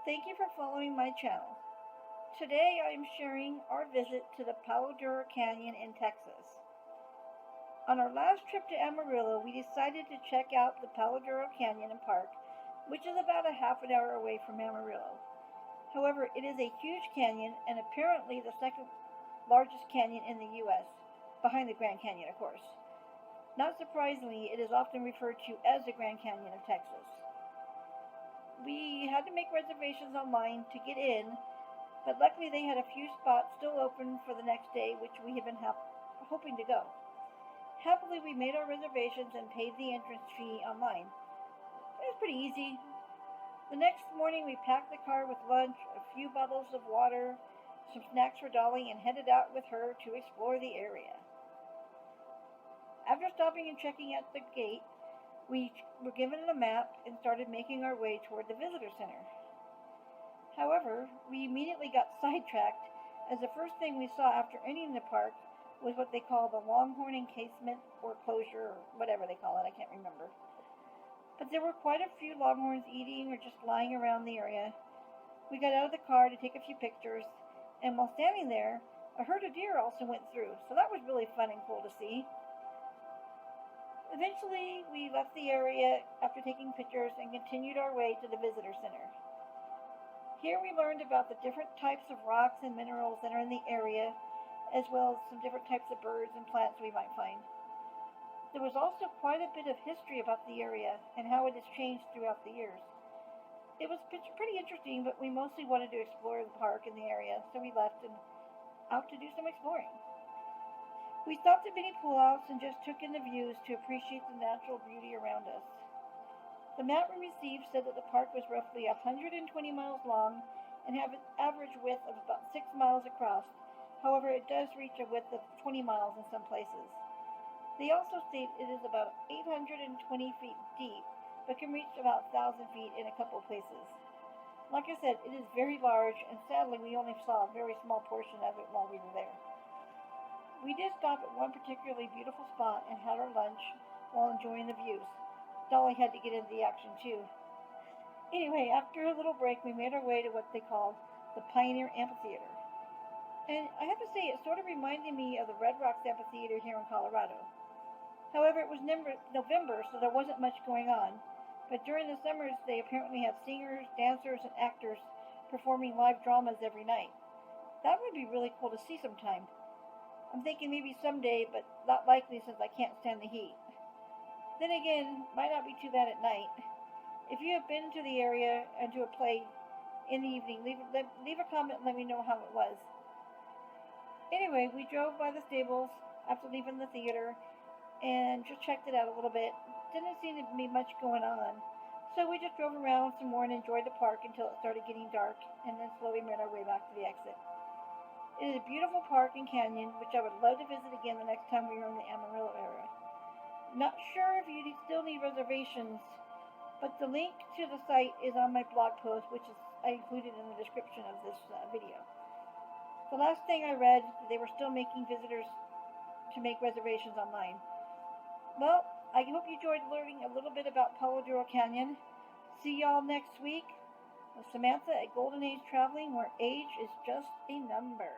Thank you for following my channel. Today I am sharing our visit to the Palo Duro Canyon in Texas. On our last trip to Amarillo, we decided to check out the Palo Duro Canyon and Park, which is about a half an hour away from Amarillo. However, it is a huge canyon and apparently the second largest canyon in the U.S., behind the Grand Canyon, of course. Not surprisingly, it is often referred to as the Grand Canyon of Texas. We had to make reservations online to get in, but luckily they had a few spots still open for the next day, which we have been hoping to go. Happily, we made our reservations and paid the entrance fee online. It was pretty easy. The next morning, we packed the car with lunch, a few bottles of water, some snacks for Dolly, and headed out with her to explore the area. After stopping and checking at the gate, we were given a map and started making our way toward the visitor center. However, we immediately got sidetracked, as the first thing we saw after entering the park was what they call the Longhorn Encasement or Closure, or whatever they call it, I can't remember. But there were quite a few longhorns eating or just lying around the area. We got out of the car to take a few pictures, and while standing there, a herd of deer also went through, so that was really fun and cool to see. Eventually, we left the area after taking pictures and continued our way to the visitor center. Here we learned about the different types of rocks and minerals that are in the area, as well as some different types of birds and plants we might find. There was also quite a bit of history about the area and how it has changed throughout the years. It was pretty interesting, but we mostly wanted to explore the park and the area, so we left and out to do some exploring. We stopped at many pullouts and just took in the views to appreciate the natural beauty around us. The map we received said that the park was roughly 120 miles long and have an average width of about 6 miles across. However, it does reach a width of 20 miles in some places. They also state it is about 820 feet deep, but can reach about 1,000 feet in a couple places. Like I said, it is very large, and sadly we only saw a very small portion of it while we were there. We did stop at one particularly beautiful spot and had our lunch while enjoying the views. Dolly had to get into the action too. Anyway, after a little break, we made our way to what they called the Pioneer Amphitheater. And I have to say, it sort of reminded me of the Red Rocks Amphitheater here in Colorado. However, it was November, so there wasn't much going on. But during the summers, they apparently have singers, dancers, and actors performing live dramas every night. That would be really cool to see sometime. I'm thinking maybe someday, but not likely since I can't stand the heat. Then again, might not be too bad at night. If you have been to the area and to a play in the evening, leave a comment and let me know how it was. Anyway, we drove by the stables after leaving the theater and just checked it out a little bit. Didn't seem to be much going on, so we just drove around some more and enjoyed the park until it started getting dark, and then slowly made our way back to the exit. It is a beautiful park and canyon, which I would love to visit again the next time we are in the Amarillo area. Not sure if you still need reservations, but the link to the site is on my blog post, which I included in the description of this video. The last thing I read, they were still making visitors to make reservations online. Well, I hope you enjoyed learning a little bit about Palo Duro Canyon. See y'all next week with Samantha at Golden Age Traveling, where age is just a number.